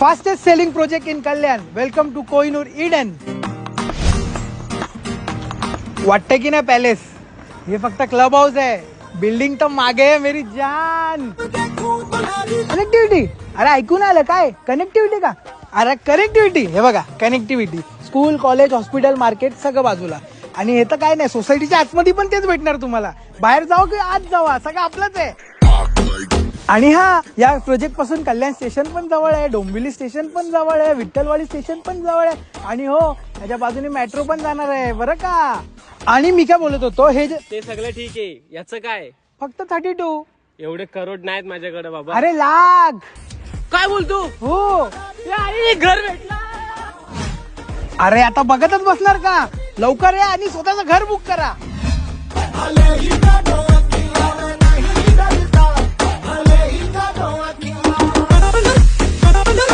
Fastest selling project in Kalyan. Welcome to Kohinoor Eden. वाटतं की नाही पॅलेस, हे फक्त क्लब हाऊस आहे. बिल्डिंग तर मागे आहे मेरी जान. कनेक्टिव्हिटी, अरे ऐकून आलं काय? कनेक्टिव्हिटी का? अरे कनेक्टिव्हिटी, हे बघा connectivity. School, college, hospital, market सगळं बाजूला. आणि हे तर काय नाही, सोसायटीच्या आतमध्ये पण तेच भेटणार तुम्हाला. बाहेर जाऊ की आत जावा, सगळं आपलंच आहे. आणि हा, या प्रोजेक्ट पासून कल्याण स्टेशन पण जवळ आहे, डोंबिवली स्टेशन पण जवळ आहे, विठ्ठलवाडी स्टेशन पण जवळ आहे. आणि हो, त्याच्या बाजूने मेट्रो पण जाणार आहे बरं का. आणि मी काय बोलत होतो, हे ते सगळं ठीक आहे, याचं काय? फक्त 32. एवढे करोड नाहीत माझ्याकडे बाबा. अरे लाख. काय बोलतो? हो. घर भेटला. अरे आता बघतच बसणार का? लवकर या आणि स्वतःचं घर बुक करा.